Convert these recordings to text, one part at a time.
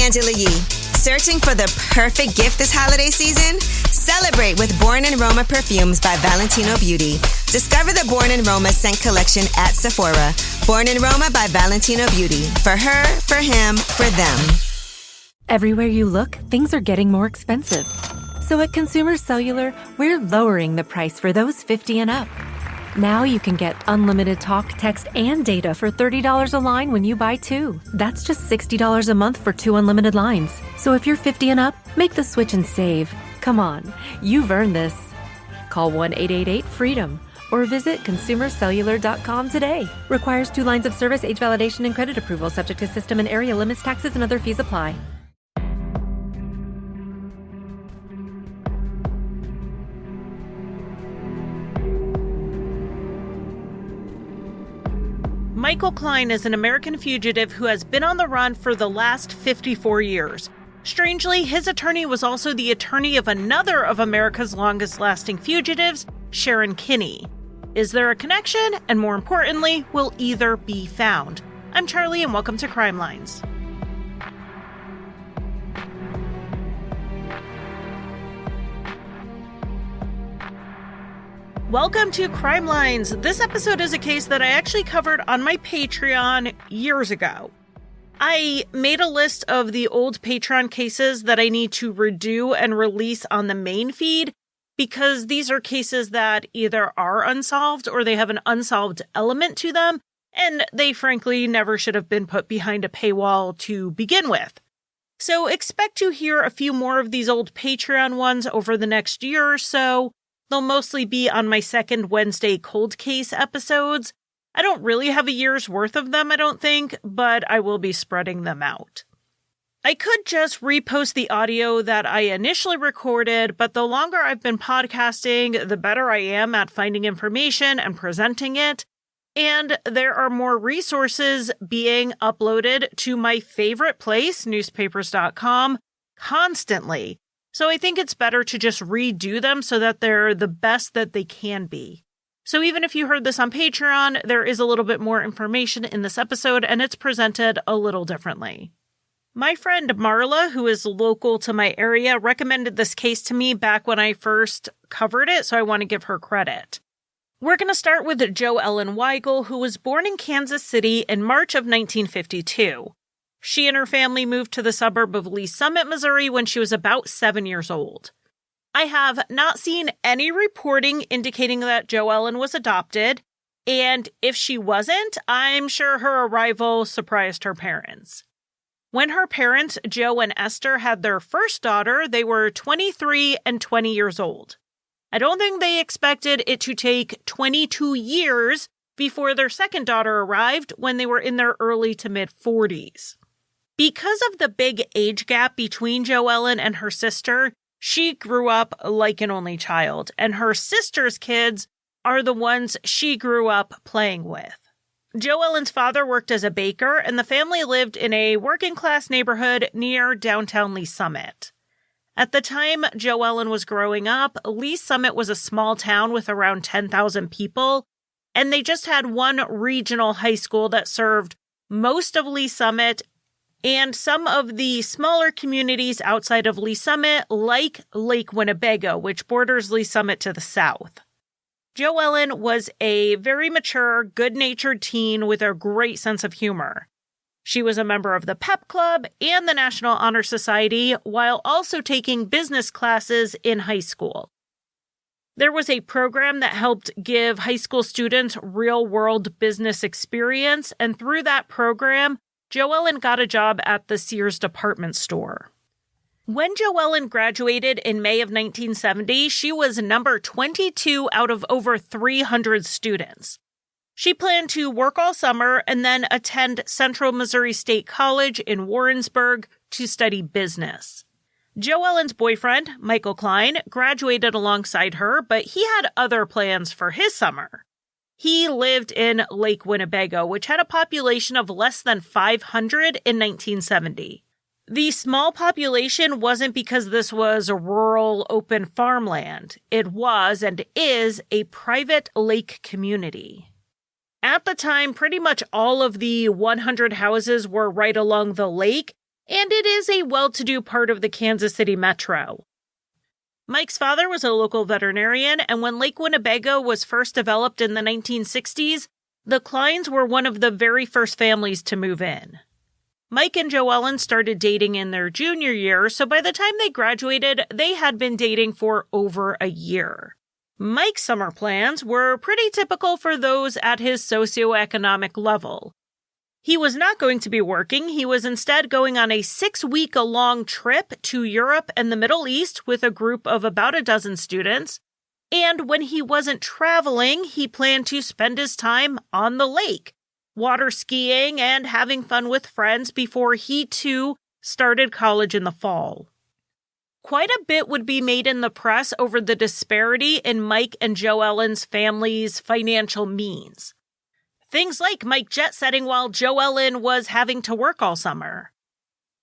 Angela Yee. Searching for the perfect gift this holiday season? Celebrate with Born in Roma perfumes by Valentino Beauty. Discover the Born in Roma scent collection at Sephora. Born in Roma by Valentino Beauty. For her, for him, for them. Everywhere you look, things are getting more expensive. So at Consumer Cellular, we're lowering the price for those 50 and up. Now you can get unlimited talk, text, and data for $30 a line when you buy two. That's just $60 a month for 2 unlimited lines. So if you're 50 and up, make the switch and save. Come on, you've earned this. Call 1-888-FREEDOM or visit consumercellular.com today. Requires 2 lines of service, age validation, and credit approval, subject to system and area limits, taxes, and other fees apply. Michael Cline is an American fugitive who has been on the run for the last 54 years. Strangely, his attorney was also the attorney of another of America's longest-lasting fugitives, Sharon Kinne. Is there a connection? And more importantly, will either be found? I'm Charlie, and welcome to Crimelines. Welcome to Crimelines. This episode is a case that I actually covered on my Patreon years ago. I made a list of the old Patreon cases that I need to redo and release on the main feed because these are cases that either are unsolved or they have an unsolved element to them, and they frankly never should have been put behind a paywall to begin with. So expect to hear a few more of these old Patreon ones over the next year or so. They'll mostly be on my second Wednesday cold case episodes. I don't really have a year's worth of them, I don't think, but I will be spreading them out. I could just repost the audio that I initially recorded, but the longer I've been podcasting, the better I am at finding information and presenting it. And there are more resources being uploaded to my favorite place, newspapers.com, constantly. So I think it's better to just redo them so that they're the best that they can be. So even if you heard this on Patreon, there is a little bit more information in this episode, and it's presented a little differently. My friend Marla, who is local to my area, recommended this case to me back when I first covered it, so I want to give her credit. We're going to start with Jo Ellen Weigel, who was born in Kansas City in March of 1952. She and her family moved to the suburb of Lee Summit, Missouri when she was about 7 years old. I have not seen any reporting indicating that Jo Ellen was adopted, and if she wasn't, I'm sure her arrival surprised her parents. When her parents, Joe and Esther, had their first daughter, they were 23 and 20 years old. I don't think they expected it to take 22 years before their second daughter arrived when they were in their early to mid-40s. Because of the big age gap between Jo Ellen and her sister, she grew up like an only child, and her sister's kids are the ones she grew up playing with. Jo Ellen's father worked as a baker, and the family lived in a working-class neighborhood near downtown Lee Summit. At the time Jo Ellen was growing up, Lee Summit was a small town with around 10,000 people, and they just had one regional high school that served most of Lee Summit and some of the smaller communities outside of Lee Summit, like Lake Winnebago, which borders Lee Summit to the south. Jo Ellen was a very mature, good-natured teen with a great sense of humor. She was a member of the Pep Club and the National Honor Society, while also taking business classes in high school. There was a program that helped give high school students real-world business experience, and through that program, Jo Ellen got a job at the Sears department store. When Jo Ellen graduated in May of 1970, she was number 22 out of over 300 students. She planned to work all summer and then attend Central Missouri State College in Warrensburg to study business. Jo Ellen's boyfriend, Michael Cline, graduated alongside her, but he had other plans for his summer. He lived in Lake Winnebago, which had a population of less than 500 in 1970. The small population wasn't because this was a rural, open farmland. It was and is a private lake community. At the time, pretty much all of the 100 houses were right along the lake, and it is a well-to-do part of the Kansas City metro. Mike's father was a local veterinarian, and when Lake Winnebago was first developed in the 1960s, the Clines were one of the very first families to move in. Mike and Joellen started dating in their junior year, so by the time they graduated, they had been dating for over a year. Mike's summer plans were pretty typical for those at his socioeconomic level. He was not going to be working. He was instead going on a 6-week-long trip to Europe and the Middle East with a group of about a dozen students. And when he wasn't traveling, he planned to spend his time on the lake, water skiing and having fun with friends before he too started college in the fall. Quite a bit would be made in the press over the disparity in Mike and Joellen's family's financial means. Things like Mike jet-setting while Joellen was having to work all summer.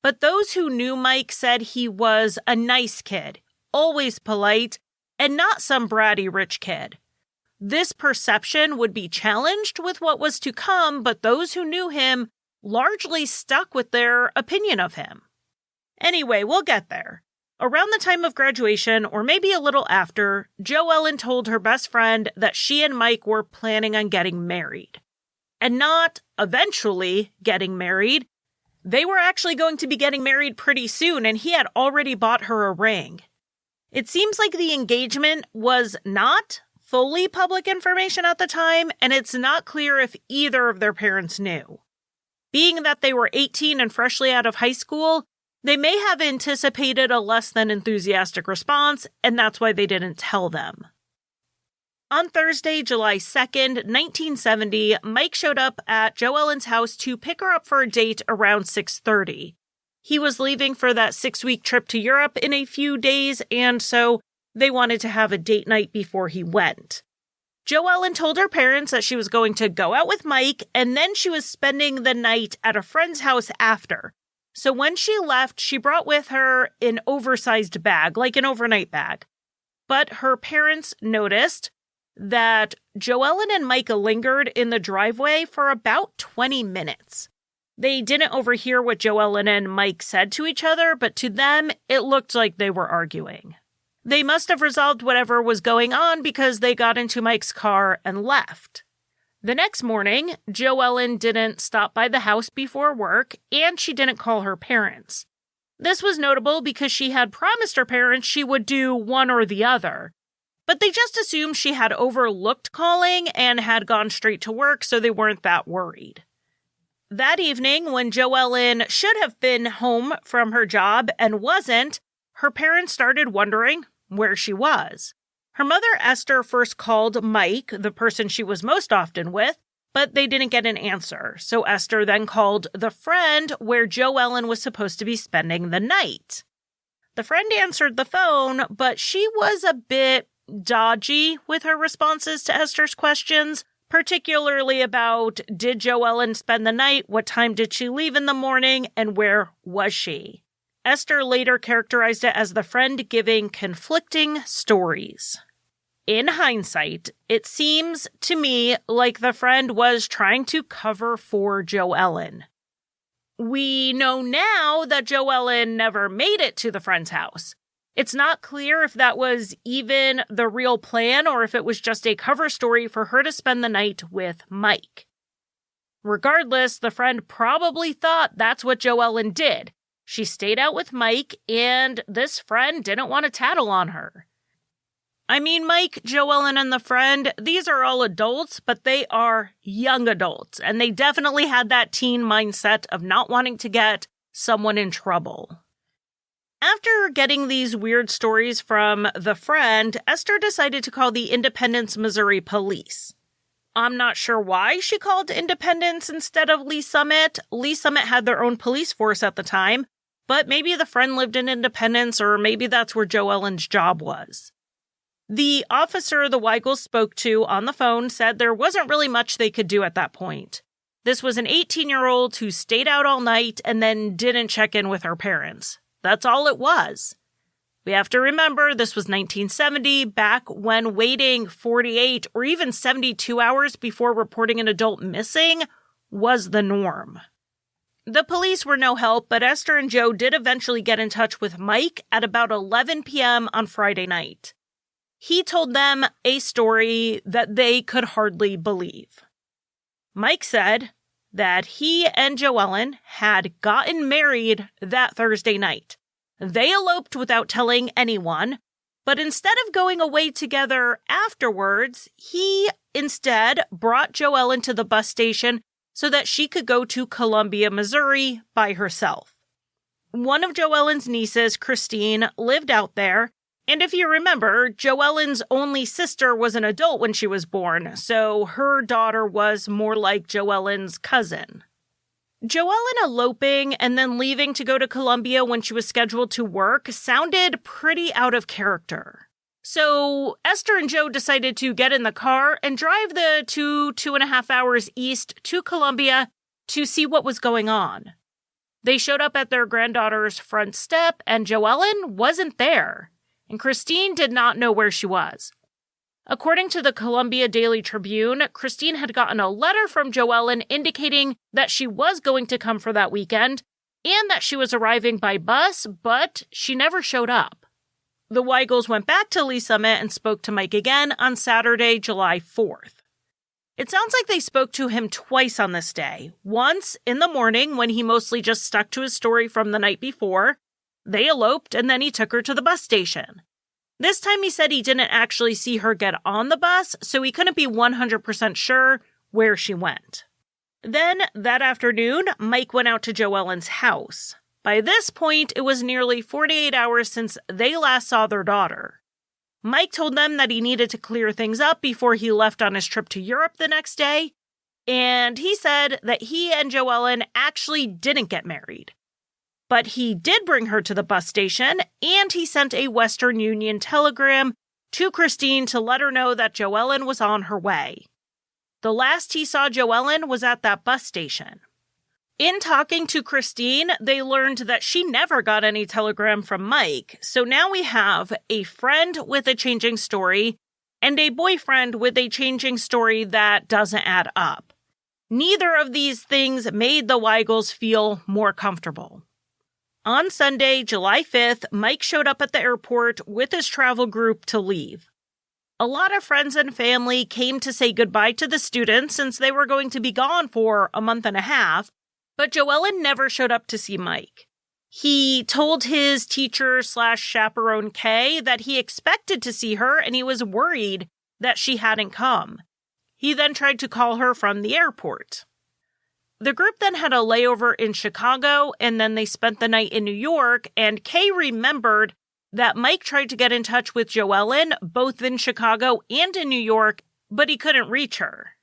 But those who knew Mike said he was a nice kid, always polite, and not some bratty rich kid. This perception would be challenged with what was to come, but those who knew him largely stuck with their opinion of him. Anyway, we'll get there. Around the time of graduation, or maybe a little after, Joellen told her best friend that she and Mike were planning on getting married. And not eventually getting married. They were actually going to be getting married pretty soon, and he had already bought her a ring. It seems like the engagement was not fully public information at the time, and it's not clear if either of their parents knew. Being that they were 18 and freshly out of high school, they may have anticipated a less than enthusiastic response, and that's why they didn't tell them. On Thursday, July 2nd, 1970, Mike showed up at Joellen's house to pick her up for a date around 6:30. He was leaving for that 6-week trip to Europe in a few days, and so they wanted to have a date night before he went. Joellen told her parents that she was going to go out with Mike, and then she was spending the night at a friend's house after. So when she left, she brought with her an oversized bag, like an overnight bag. But her parents noticed that Joellen and Mike lingered in the driveway for about 20 minutes. They didn't overhear what Joellen and Mike said to each other, but to them, it looked like they were arguing. They must have resolved whatever was going on because they got into Mike's car and left. The next morning, Joellen didn't stop by the house before work, and she didn't call her parents. This was notable because she had promised her parents she would do one or the other. But they just assumed she had overlooked calling and had gone straight to work, so they weren't that worried. That evening, when Joellen should have been home from her job and wasn't, her parents started wondering where she was. Her mother, Esther, first called Mike, the person she was most often with, but they didn't get an answer. So Esther then called the friend where Joellen was supposed to be spending the night. The friend answered the phone, but she was a bit dodgy with her responses to Esther's questions, particularly about did Joellen spend the night, what time did she leave in the morning, and where was she? Esther later characterized it as the friend giving conflicting stories. In hindsight, it seems to me like the friend was trying to cover for Joellen. We know now that Joellen never made it to the friend's house. It's not clear if that was even the real plan or if it was just a cover story for her to spend the night with Mike. Regardless, the friend probably thought that's what Joellen did. She stayed out with Mike, and this friend didn't want to tattle on her. I mean, Mike, Joellen, and the friend, these are all adults, but they are young adults, and they definitely had that teen mindset of not wanting to get someone in trouble. After getting these weird stories from the friend, Esther decided to call the Independence, Missouri police. I'm not sure why she called Independence instead of Lee Summit. Lee Summit had their own police force at the time, but maybe the friend lived in Independence, or maybe that's where Joellen's job was. The officer the Weigels spoke to on the phone said there wasn't really much they could do at that point. This was an 18-year-old who stayed out all night and then didn't check in with her parents. That's all it was. We have to remember this was 1970, back when waiting 48 or even 72 hours before reporting an adult missing was the norm. The police were no help, but Esther and Joe did eventually get in touch with Mike at about 11 p.m. on Friday night. He told them a story that they could hardly believe. Mike said that he and Joellen had gotten married that Thursday night. They eloped without telling anyone, but instead of going away together afterwards, he instead brought Joellen to the bus station so that she could go to Columbia, Missouri by herself. One of Joellen's nieces, Christine, lived out there, and if you remember, Joellen's only sister was an adult when she was born, so her daughter was more like Joellen's cousin. Joellen eloping and then leaving to go to Columbia when she was scheduled to work sounded pretty out of character. So Esther and Joe decided to get in the car and drive the 2.5 hours east to Columbia to see what was going on. They showed up at their granddaughter's front step and Joellen wasn't there, and Christine did not know where she was. According to the Columbia Daily Tribune, Christine had gotten a letter from Joellen indicating that she was going to come for that weekend and that she was arriving by bus, but she never showed up. The Weigels went back to Lee Summit and spoke to Mike again on Saturday, July 4th. It sounds like they spoke to him twice on this day. Once in the morning when he mostly just stuck to his story from the night before. They eloped and then he took her to the bus station. This time he said he didn't actually see her get on the bus, so he couldn't be 100% sure where she went. Then, that afternoon, Mike went out to Joellen's house. By this point, it was nearly 48 hours since they last saw their daughter. Mike told them that he needed to clear things up before he left on his trip to Europe the next day, and he said that he and Joellen actually didn't get married. But he did bring her to the bus station, and he sent a Western Union telegram to Christine to let her know that Joellen was on her way. The last he saw Joellen was at that bus station. In talking to Christine, they learned that she never got any telegram from Mike, so now we have a friend with a changing story and a boyfriend with a changing story that doesn't add up. Neither of these things made the Weigels feel more comfortable. On Sunday, July 5th, Mike showed up at the airport with his travel group to leave. A lot of friends and family came to say goodbye to the students since they were going to be gone for a month and a half, but Joellen never showed up to see Mike. He told his teacher/chaperone Kay that he expected to see her and he was worried that she hadn't come. He then tried to call her from the airport. The group then had a layover in Chicago, and then they spent the night in New York, and Kay remembered that Mike tried to get in touch with Joellen, both in Chicago and in New York, but he couldn't reach her.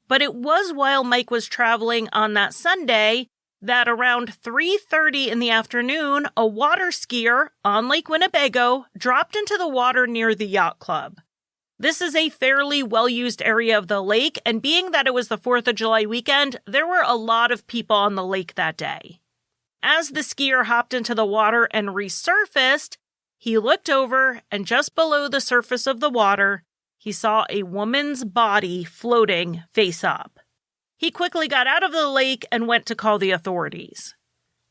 But it was while Mike was traveling on that Sunday that around 3:30 in the afternoon, a water skier on Lake Winnebago dropped into the water near the yacht club. This is a fairly well-used area of the lake, and being that it was the 4th of July weekend, there were a lot of people on the lake that day. As the skier hopped into the water and resurfaced, he looked over, and just below the surface of the water, he saw a woman's body floating face up. He quickly got out of the lake and went to call the authorities.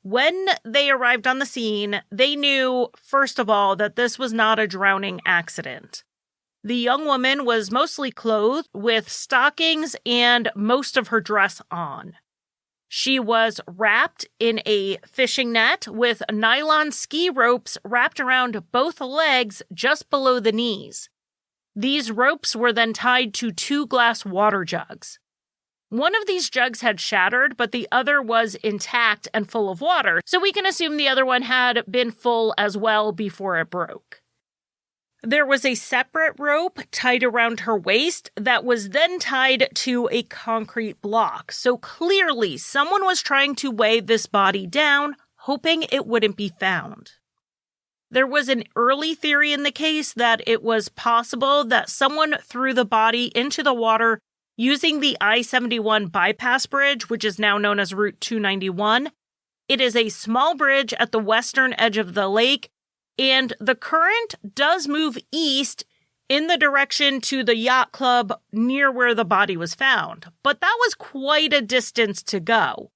When they arrived on the scene, they knew, first of all, that this was not a drowning accident. The young woman was mostly clothed with stockings and most of her dress on. She was wrapped in a fishing net with nylon ski ropes wrapped around both legs just below the knees. These ropes were then tied to 2 glass water jugs. One of these jugs had shattered, but the other was intact and full of water, so we can assume the other one had been full as well before it broke. There was a separate rope tied around her waist that was then tied to a concrete block. So clearly someone was trying to weigh this body down, hoping it wouldn't be found. There was an early theory in the case that it was possible that someone threw the body into the water using the I-71 bypass bridge, which is now known as Route 291. It is a small bridge at the western edge of the lake, and the current does move east in the direction to the yacht club near where the body was found. But that was quite a distance to go.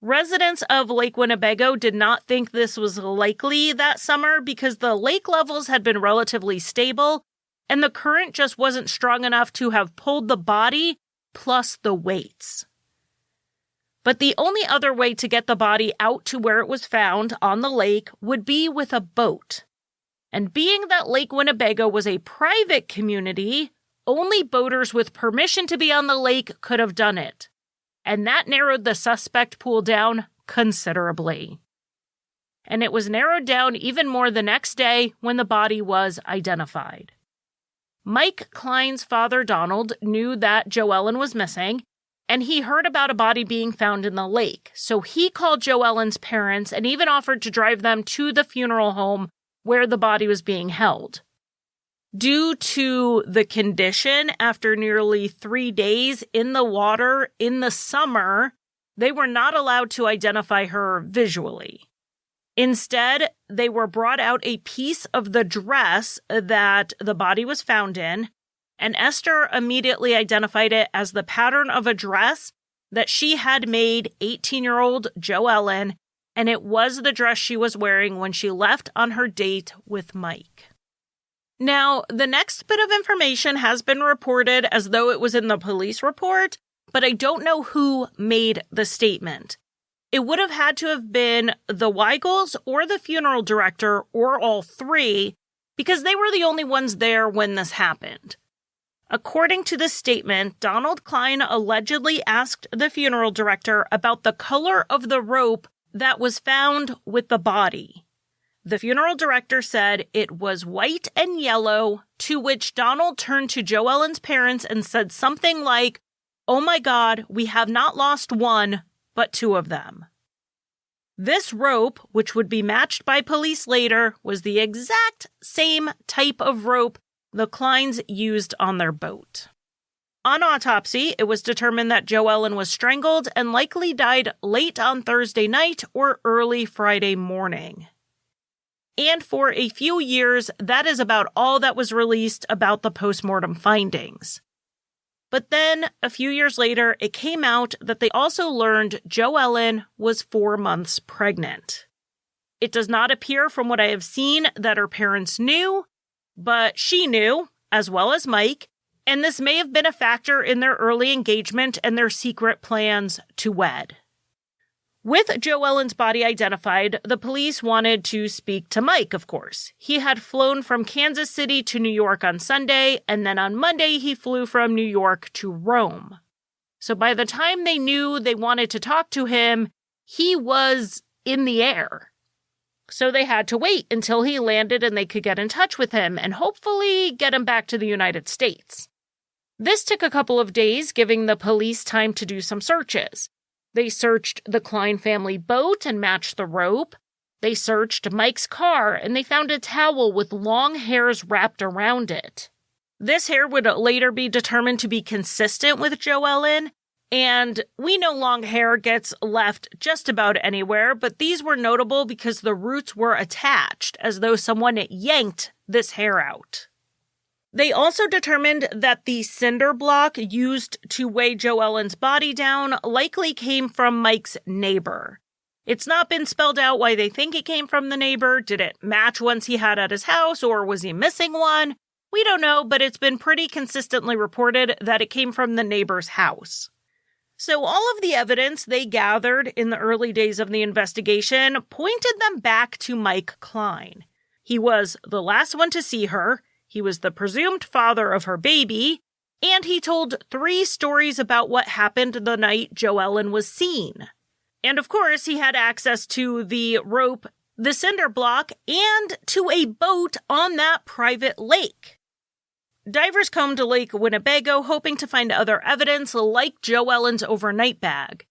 Residents of Lake Winnebago did not think this was likely that summer because the lake levels had been relatively stable and the current just wasn't strong enough to have pulled the body plus the weights. But the only other way to get the body out to where it was found on the lake would be with a boat. And being that Lake Winnebago was a private community, only boaters with permission to be on the lake could have done it. And that narrowed the suspect pool down considerably. And it was narrowed down even more the next day when the body was identified. Mike Kline's father, Donald, knew that Joellen was missing, and he heard about a body being found in the lake. So he called Joellen's parents and even offered to drive them to the funeral home where the body was being held. Due to the condition after nearly 3 days in the water in the summer, they were not allowed to identify her visually. Instead, they were brought out a piece of the dress that the body was found in, and Esther immediately identified it as the pattern of a dress that she had made 18-year-old Joellen, and it was the dress she was wearing when she left on her date with Mike. Now, the next bit of information has been reported as though it was in the police report, but I don't know who made the statement. It would have had to have been the Weigels or the funeral director or all three, because they were the only ones there when this happened. According to the statement, Donald Cline allegedly asked the funeral director about the color of the rope that was found with the body. The funeral director said it was white and yellow, to which Donald turned to Joellen's parents and said something like, "Oh my God, we have not lost one, but two of them." This rope, which would be matched by police later, was the exact same type of rope the Klines used on their boat. On autopsy, it was determined that Joellen was strangled and likely died late on Thursday night or early Friday morning. And for a few years, that is about all that was released about the postmortem findings. But then, a few years later, it came out that they also learned Joellen was 4 months pregnant. It does not appear from what I have seen that her parents knew, but she knew, as well as Mike, and this may have been a factor in their early engagement and their secret plans to wed. With Joellen's body identified, the police wanted to speak to Mike, of course. He had flown from Kansas City to New York on Sunday, and then on Monday he flew from New York to Rome. So by the time they knew they wanted to talk to him, he was in the air. So they had to wait until he landed and they could get in touch with him and hopefully get him back to the United States. This took a couple of days, giving the police time to do some searches. They searched the Cline family boat and matched the rope. They searched Mike's car and they found a towel with long hairs wrapped around it. This hair would later be determined to be consistent with Joellen, and we know long hair gets left just about anywhere, but these were notable because the roots were attached, as though someone yanked this hair out. They also determined that the cinder block used to weigh Joellen's body down likely came from Mike's neighbor. It's not been spelled out why they think it came from the neighbor. Did it match ones he had at his house, or was he missing one? We don't know, but it's been pretty consistently reported that it came from the neighbor's house. So all of the evidence they gathered in the early days of the investigation pointed them back to Mike Cline. He was the last one to see her. He was the presumed father of her baby, and he told 3 stories about what happened the night Joellen was seen. And of course, he had access to the rope, the cinder block, and to a boat on that private lake. Divers combed Lake Winnebago hoping to find other evidence like Joellen's overnight bag.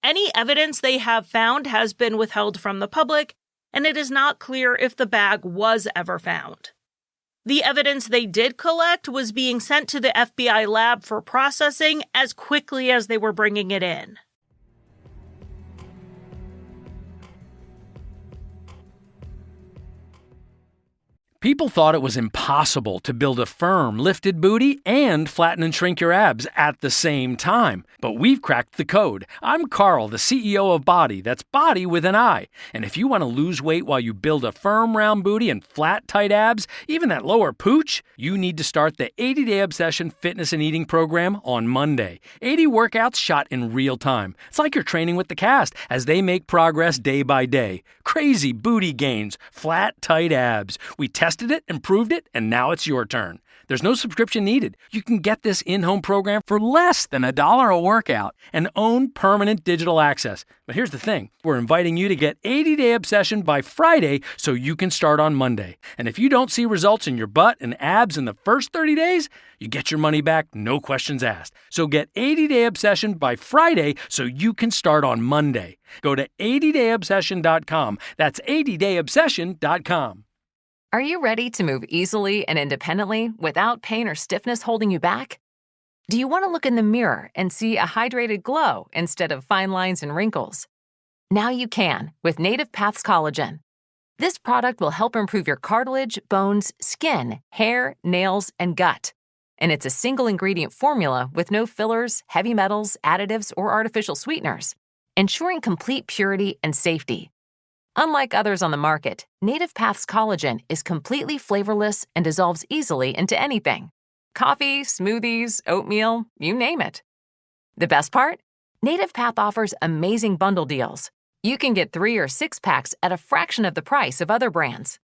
Any evidence they have found has been withheld from the public, and it is not clear if the bag was ever found. The evidence they did collect was being sent to the FBI lab for processing as quickly as they were bringing it in. People thought it was impossible to build a firm, lifted booty and flatten and shrink your abs at the same time. But we've cracked the code. I'm Carl, the CEO of Body. That's Body with an I. And if you want to lose weight while you build a firm, round booty and flat, tight abs, even that lower pooch, you need to start the 80-Day Obsession Fitness and Eating Program on Monday. 80 workouts shot in real time. It's like you're training with the cast as they make progress day by day. Crazy booty gains, flat, tight abs. We tested it, improved it, and now it's your turn. There's no subscription needed. You can get this in-home program for less than $1 a workout and own permanent digital access. But here's the thing. We're inviting you to get 80-Day Obsession by Friday so you can start on Monday. And if you don't see results in your butt and abs in the first 30 days, you get your money back, no questions asked. So get 80-Day Obsession by Friday so you can start on Monday. Go to 80dayobsession.com. That's 80dayobsession.com. Are you ready to move easily and independently without pain or stiffness holding you back? Do you want to look in the mirror and see a hydrated glow instead of fine lines and wrinkles? Now you can with Native Path's collagen. This product will help improve your cartilage, bones, skin, hair, nails, and gut. And it's a single ingredient formula with no fillers, heavy metals, additives, or artificial sweeteners, ensuring complete purity and safety. Unlike others on the market, Native Path's collagen is completely flavorless and dissolves easily into anything. Coffee, smoothies, oatmeal, you name it. The best part? Native Path offers amazing bundle deals. You can get 3 or 6 packs at a fraction of the price of other brands.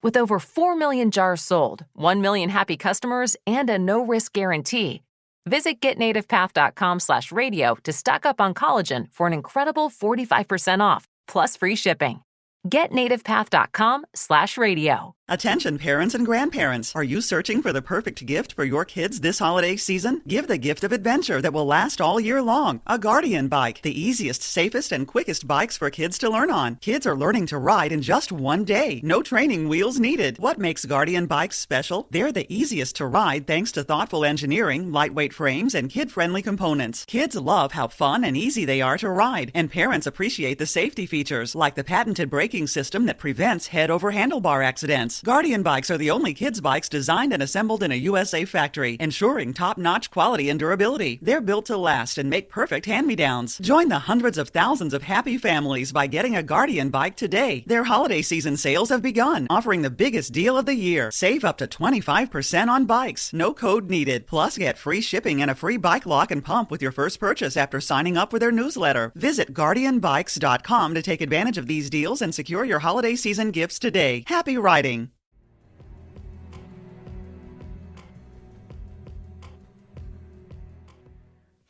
With over 4 million jars sold, 1 million happy customers, and a no-risk guarantee, visit getnativepath.com/radio to stock up on collagen for an incredible 45% off, plus free shipping. GetNativePath.com/radio. Attention parents and grandparents. Are you searching for the perfect gift for your kids this holiday season? Give the gift of adventure that will last all year long. A Guardian bike, the easiest, safest, and quickest bikes for kids to learn on. Kids are learning to ride in just one day. No training wheels needed. What makes Guardian bikes special? They're the easiest to ride thanks to thoughtful engineering, lightweight frames, and kid-friendly components. Kids love how fun and easy they are to ride, and parents appreciate the safety features like the patented braking system that prevents head-over-handlebar accidents. Guardian bikes are the only kids' bikes designed and assembled in a USA factory, ensuring top-notch quality and durability. They're built to last and make perfect hand-me-downs. Join the hundreds of thousands of happy families by getting a Guardian bike today. Their holiday season sales have begun, offering the biggest deal of the year. Save up to 25% on bikes. No code needed. Plus, get free shipping and a free bike lock and pump with your first purchase after signing up for their newsletter. Visit GuardianBikes.com to take advantage of these deals and secure your holiday season gifts today. Happy riding!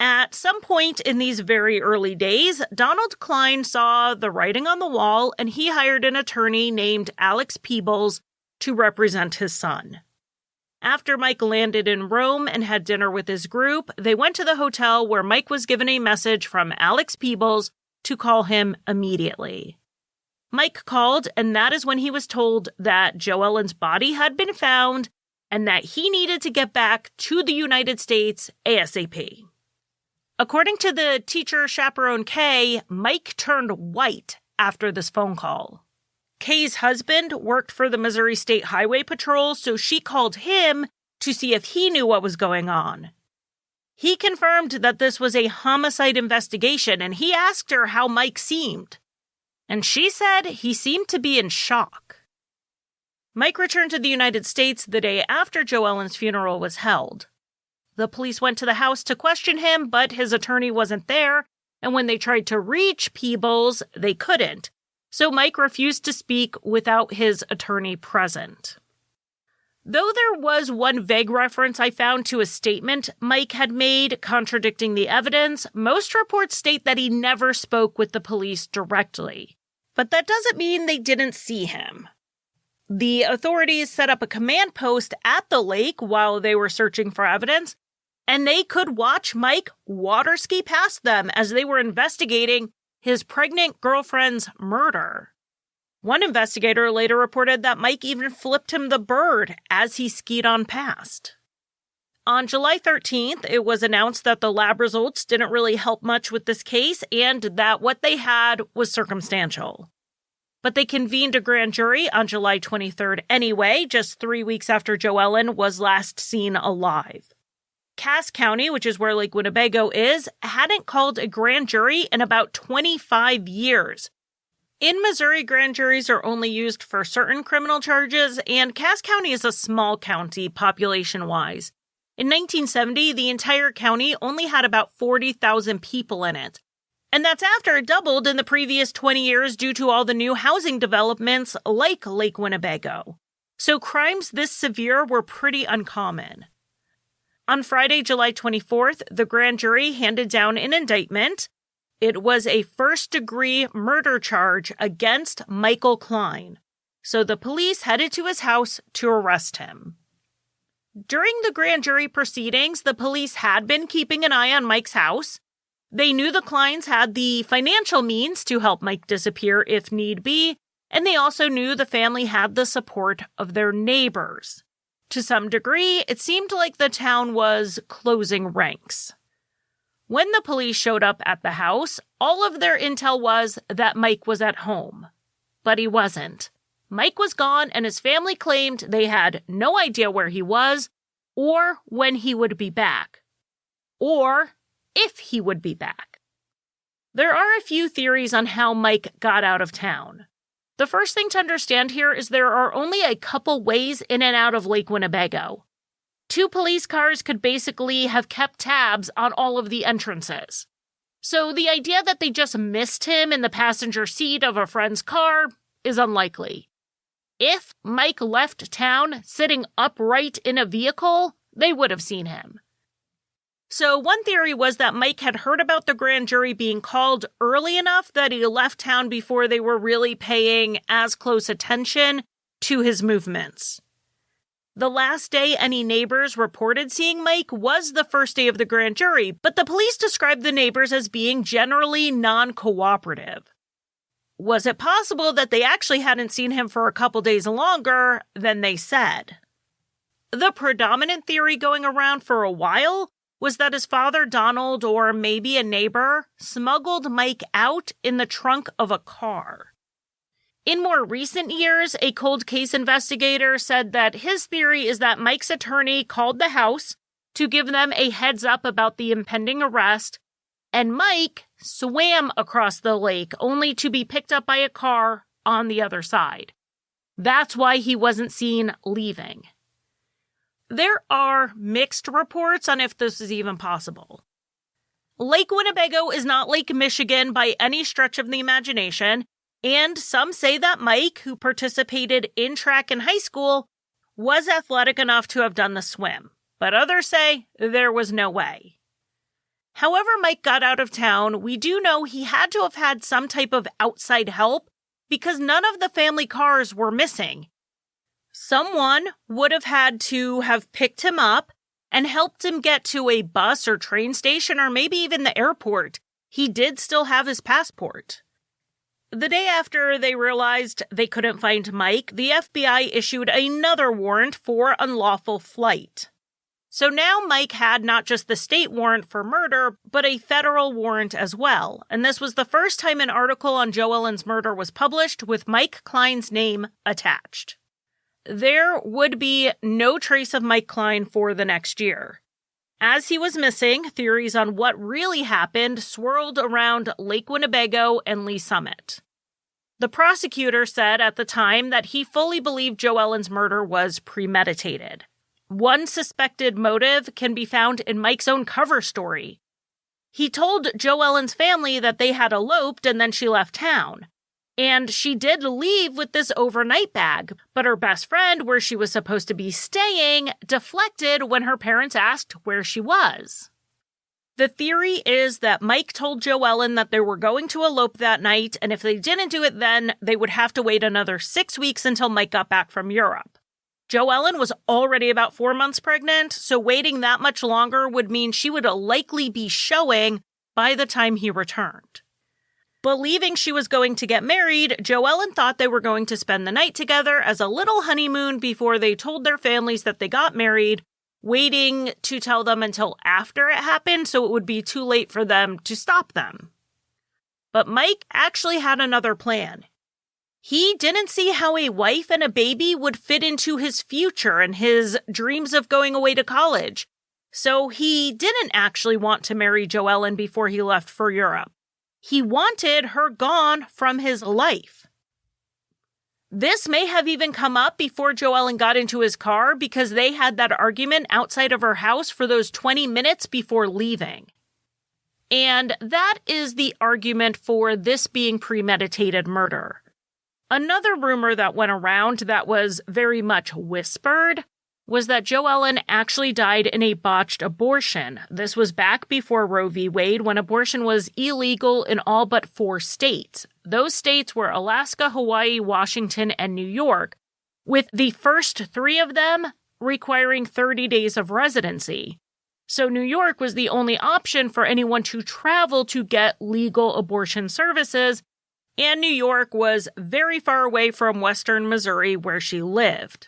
At some point in these very early days, Donald Cline saw the writing on the wall, and he hired an attorney named Alex Peebles to represent his son. After Mike landed in Rome and had dinner with his group, they went to the hotel where Mike was given a message from Alex Peebles to call him immediately. Mike called, and that is when he was told that Joellen's body had been found and that he needed to get back to the United States ASAP. According to the teacher chaperone Kay, Mike turned white after this phone call. Kay's husband worked for the Missouri State Highway Patrol, so she called him to see if he knew what was going on. He confirmed that this was a homicide investigation, and he asked her how Mike seemed. And she said he seemed to be in shock. Mike returned to the United States the day after Joellen's funeral was held. The police went to the house to question him, but his attorney wasn't there, and when they tried to reach Peebles, they couldn't. So Mike refused to speak without his attorney present. Though there was one vague reference I found to a statement Mike had made contradicting the evidence, most reports state that he never spoke with the police directly. But that doesn't mean they didn't see him. The authorities set up a command post at the lake while they were searching for evidence, and they could watch Mike water ski past them as they were investigating his pregnant girlfriend's murder. One investigator later reported that Mike even flipped him the bird as he skied on past. On July 13th, it was announced that the lab results didn't really help much with this case and that what they had was circumstantial. But they convened a grand jury on July 23rd anyway, just 3 weeks after Joellen was last seen alive. Cass County, which is where Lake Winnebago is, hadn't called a grand jury in about 25 years. In Missouri, grand juries are only used for certain criminal charges, and Cass County is a small county population-wise. In 1970, the entire county only had about 40,000 people in it. And that's after it doubled in the previous 20 years due to all the new housing developments like Lake Winnebago. So crimes this severe were pretty uncommon. On Friday, July 24th, the grand jury handed down an indictment. It was a first-degree murder charge against Michael Cline. So the police headed to his house to arrest him. During the grand jury proceedings, the police had been keeping an eye on Mike's house. They knew the Clines had the financial means to help Mike disappear if need be, and they also knew the family had the support of their neighbors. To some degree, it seemed like the town was closing ranks. When the police showed up at the house, all of their intel was that Mike was at home. But he wasn't. Mike was gone, and his family claimed they had no idea where he was, or when he would be back, or if he would be back. There are a few theories on how Mike got out of town. The first thing to understand here is there are only a couple ways in and out of Lake Winnebago. 2 police cars could basically have kept tabs on all of the entrances. So the idea that they just missed him in the passenger seat of a friend's car is unlikely. If Mike left town sitting upright in a vehicle, they would have seen him. So one theory was that Mike had heard about the grand jury being called early enough that he left town before they were really paying as close attention to his movements. The last day any neighbors reported seeing Mike was the first day of the grand jury, but the police described the neighbors as being generally non-cooperative. Was it possible that they actually hadn't seen him for a couple days longer than they said? The predominant theory going around for a while was that his father, Donald, or maybe a neighbor, smuggled Mike out in the trunk of a car. In more recent years, a cold case investigator said that his theory is that Mike's attorney called the house to give them a heads up about the impending arrest, and Mike swam across the lake only to be picked up by a car on the other side. That's why he wasn't seen leaving. There are mixed reports on if this is even possible. Lake Winnebago is not Lake Michigan by any stretch of the imagination, and some say that Mike, who participated in track in high school, was athletic enough to have done the swim, but others say there was no way. However Mike got out of town, we do know he had to have had some type of outside help because none of the family cars were missing. Someone would have had to have picked him up and helped him get to a bus or train station or maybe even the airport. He did still have his passport. The day after they realized they couldn't find Mike, the FBI issued another warrant for unlawful flight. So now Mike had not just the state warrant for murder, but a federal warrant as well. And this was the first time an article on Joellen's murder was published with Mike Kline's name attached. There would be no trace of Mike Kline for the next year. As he was missing, theories on what really happened swirled around Lake Winnebago and Lee Summit. The prosecutor said at the time that he fully believed Joellen's murder was premeditated. One suspected motive can be found in Mike's own cover story. He told Joellen's family that they had eloped and then she left town. And she did leave with this overnight bag, but her best friend, where she was supposed to be staying, deflected when her parents asked where she was. The theory is that Mike told Joellen that they were going to elope that night, and if they didn't do it then, they would have to wait another 6 weeks until Mike got back from Europe. Joellen was already about 4 months pregnant, so waiting that much longer would mean she would likely be showing by the time he returned. Believing she was going to get married, Joellen thought they were going to spend the night together as a little honeymoon before they told their families that they got married, waiting to tell them until after it happened so it would be too late for them to stop them. But Mike actually had another plan. He didn't see how a wife and a baby would fit into his future and his dreams of going away to college. So he didn't actually want to marry Joellen before he left for Europe. He wanted her gone from his life. This may have even come up before Joellen got into his car because they had that argument outside of her house for those 20 minutes before leaving. And that is the argument for this being premeditated murder. Another rumor that went around that was very much whispered was that Joellen actually died in a botched abortion. This was back before Roe v. Wade, when abortion was illegal in all but 4 states. Those states were Alaska, Hawaii, Washington, and New York, with the first 3 of them requiring 30 days of residency. So New York was the only option for anyone to travel to get legal abortion services, and New York was very far away from western Missouri where she lived.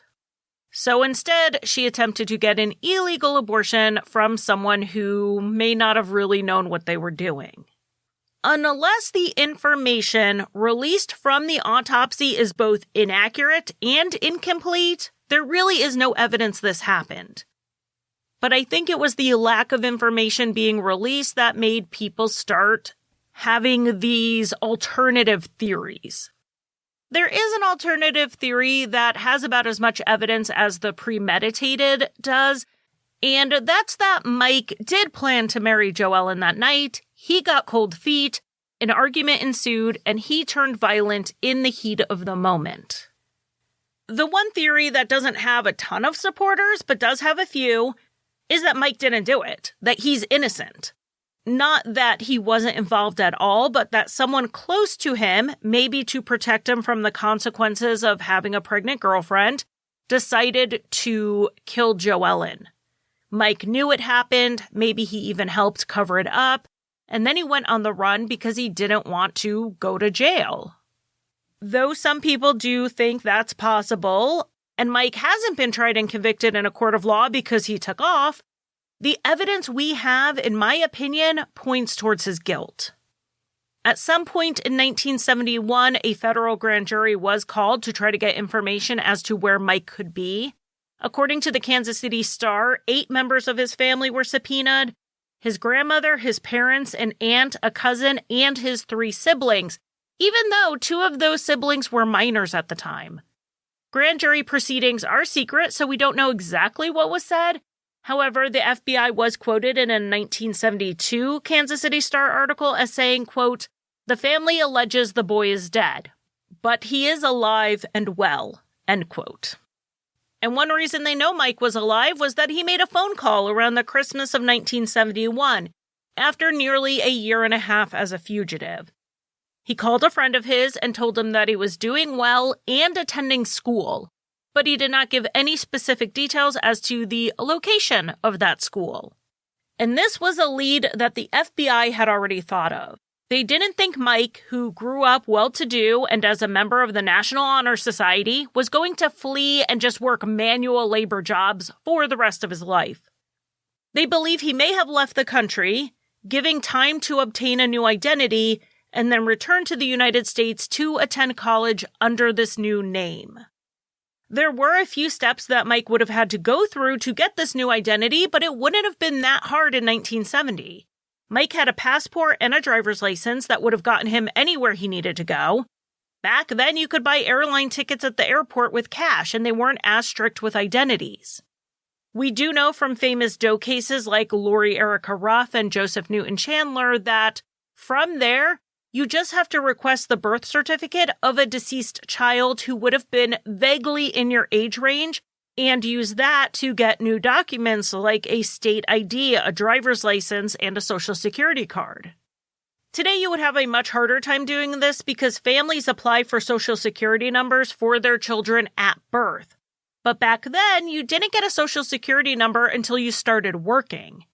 So instead, she attempted to get an illegal abortion from someone who may not have really known what they were doing. Unless the information released from the autopsy is both inaccurate and incomplete, there really is no evidence this happened. But I think it was the lack of information being released that made people start having these alternative theories. There is an alternative theory that has about as much evidence as the premeditated does, and that's that Mike did plan to marry Joellen that night. He got cold feet, an argument ensued, and he turned violent in the heat of the moment. The one theory that doesn't have a ton of supporters, but does have a few, is that Mike didn't do it, that he's innocent. Not that he wasn't involved at all, but that someone close to him, maybe to protect him from the consequences of having a pregnant girlfriend, decided to kill Joellen. Mike knew it happened, maybe he even helped cover it up, and then he went on the run because he didn't want to go to jail. Though some people do think that's possible, and Mike hasn't been tried and convicted in a court of law because he took off, the evidence we have, in my opinion, points towards his guilt. At some point in 1971, a federal grand jury was called to try to get information as to where Mike could be. According to the Kansas City Star, 8 members of his family were subpoenaed: his grandmother, his parents, an aunt, a cousin, and his 3 siblings, even though 2 of those siblings were minors at the time. Grand jury proceedings are secret, so we don't know exactly what was said. However, the FBI was quoted in a 1972 Kansas City Star article as saying, quote, "The family alleges the boy is dead, but he is alive and well," end quote. And one reason they know Mike was alive was that he made a phone call around the Christmas of 1971, after nearly a year and a half as a fugitive. He called a friend of his and told him that he was doing well and attending school, but he did not give any specific details as to the location of that school. And this was a lead that the FBI had already thought of. They didn't think Mike, who grew up well-to-do and as a member of the National Honor Society, was going to flee and just work manual labor jobs for the rest of his life. They believe he may have left the country, giving time to obtain a new identity, and then return to the United States to attend college under this new name. There were a few steps that Mike would have had to go through to get this new identity, but it wouldn't have been that hard in 1970. Mike had a passport and a driver's license that would have gotten him anywhere he needed to go. Back then, you could buy airline tickets at the airport with cash, and they weren't as strict with identities. We do know from famous doe cases like Lori Erica Ruff and Joseph Newton Chandler that from there, you just have to request the birth certificate of a deceased child who would have been vaguely in your age range and use that to get new documents like a state ID, a driver's license, and a social security card. Today, you would have a much harder time doing this because families apply for social security numbers for their children at birth. But back then, you didn't get a social security number until you started working.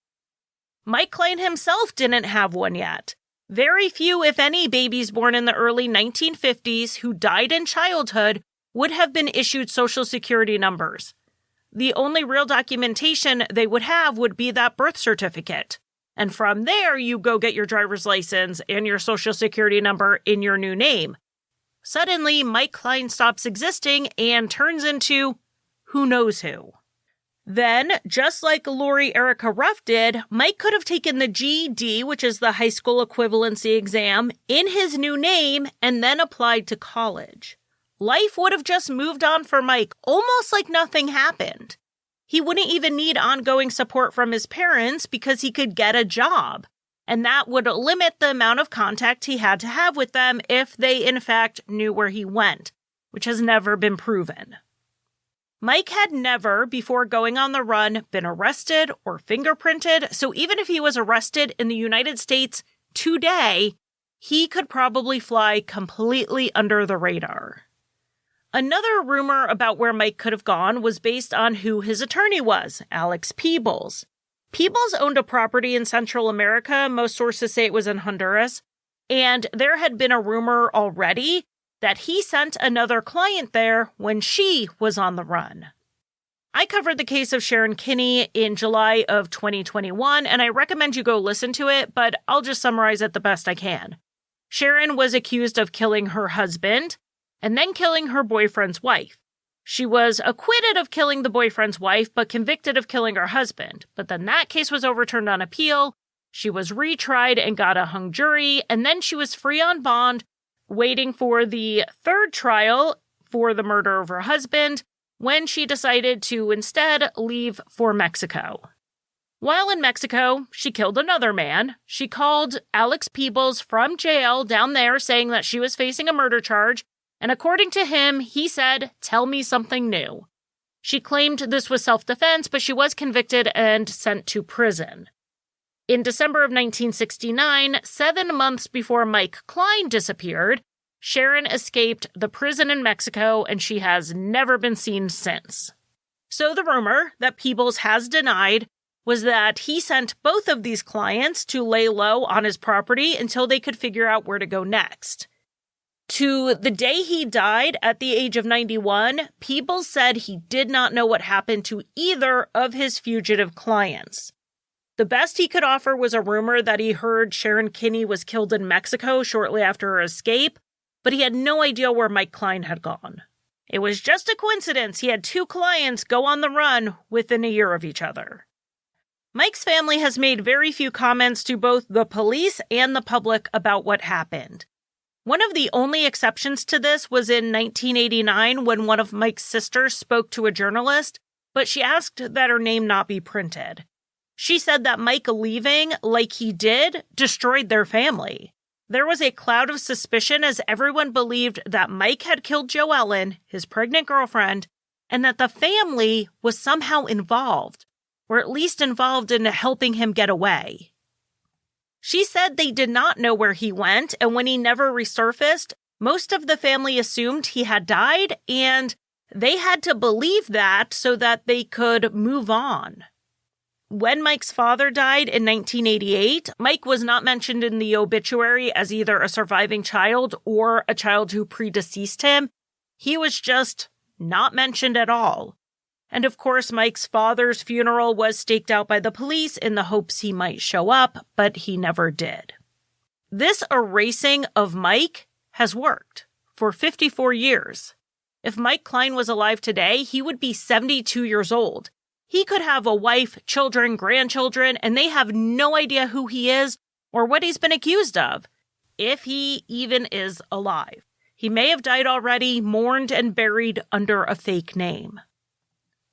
Mike Kline himself didn't have one yet. Very few, if any, babies born in the early 1950s who died in childhood would have been issued social security numbers. The only real documentation they would have would be that birth certificate. And from there, you go get your driver's license and your social security number in your new name. Suddenly, Mike Kline stops existing and turns into who knows who. Then, just like Lori Erica Ruff did, Mike could have taken the GED, which is the high school equivalency exam, in his new name and then applied to college. Life would have just moved on for Mike, almost like nothing happened. He wouldn't even need ongoing support from his parents because he could get a job, and that would limit the amount of contact he had to have with them if they, in fact, knew where he went, which has never been proven. Mike had never, before going on the run, been arrested or fingerprinted, so even if he was arrested in the United States today, he could probably fly completely under the radar. Another rumor about where Mike could have gone was based on who his attorney was, Alex Peebles. Peebles owned a property in Central America, most sources say it was in Honduras, and there had been a rumor already that he sent another client there when she was on the run. I covered the case of Sharon Kinne in July of 2021, and I recommend you go listen to it, but I'll just summarize it the best I can. Sharon was accused of killing her husband and then killing her boyfriend's wife. She was acquitted of killing the boyfriend's wife, but convicted of killing her husband. But then that case was overturned on appeal. She was retried and got a hung jury, and then she was free on bond, waiting for the third trial for the murder of her husband, when she decided to instead leave for Mexico. While in Mexico, she killed another man. She called Alex Peebles from jail down there saying that she was facing a murder charge, and according to him, he said, "Tell me something new." She claimed this was self-defense, but she was convicted and sent to prison. In December of 1969, 7 months before Mike Kline disappeared, Sharon escaped the prison in Mexico, and she has never been seen since. So the rumor that Peebles has denied was that he sent both of these clients to lay low on his property until they could figure out where to go next. To the day he died at the age of 91, Peebles said he did not know what happened to either of his fugitive clients. The best he could offer was a rumor that he heard Sharon Kinne was killed in Mexico shortly after her escape, but he had no idea where Mike Kline had gone. It was just a coincidence he had 2 clients go on the run within a year of each other. Mike's family has made very few comments to both the police and the public about what happened. One of the only exceptions to this was in 1989 when one of Mike's sisters spoke to a journalist, but she asked that her name not be printed. She said that Mike leaving, like he did, destroyed their family. There was a cloud of suspicion as everyone believed that Mike had killed Joellen, his pregnant girlfriend, and that the family was somehow involved, or at least involved in helping him get away. She said they did not know where he went, and when he never resurfaced, most of the family assumed he had died, and they had to believe that so that they could move on. When Mike's father died in 1988, Mike was not mentioned in the obituary as either a surviving child or a child who predeceased him. He was just not mentioned at all. And of course, Mike's father's funeral was staked out by the police in the hopes he might show up, but he never did. This erasing of Mike has worked for 54 years. If Mike Kline was alive today, he would be 72 years old. He could have a wife, children, grandchildren, and they have no idea who he is or what he's been accused of, if he even is alive. He may have died already, mourned and buried under a fake name.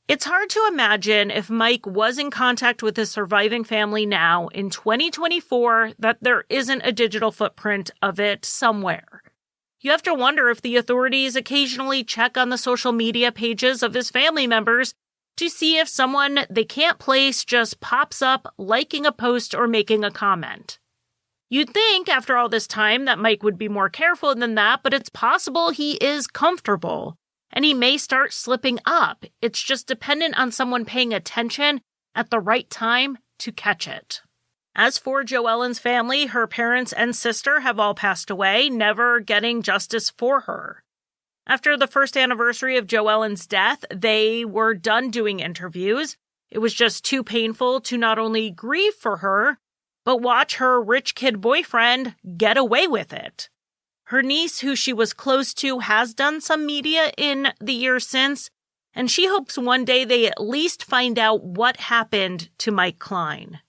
It's hard to imagine if Mike was in contact with his surviving family now in 2024 that there isn't a digital footprint of it somewhere. You have to wonder if the authorities occasionally check on the social media pages of his family members to see if someone they can't place just pops up liking a post or making a comment. You'd think after all this time that Mike would be more careful than that, but it's possible he is comfortable. And he may start slipping up. It's just dependent on someone paying attention at the right time to catch it. As for Joellen's family, her parents and sister have all passed away, never getting justice for her. After the first anniversary of Joellen's death, they were done doing interviews. It was just too painful to not only grieve for her, but watch her rich kid boyfriend get away with it. Her niece, who she was close to, has done some media in the years since, and she hopes one day they at least find out what happened to Mike Kline.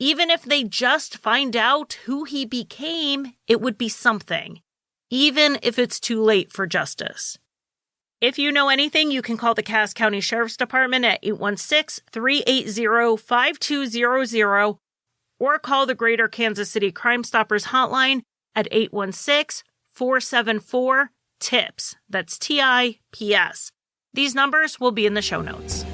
Even if they just find out who he became, it would be something, even if it's too late for justice. If you know anything, you can call the Cass County Sheriff's Department at 816-380-5200 or call the Greater Kansas City Crime Stoppers hotline at 816-474-TIPS. That's TIPS. These numbers will be in the show notes.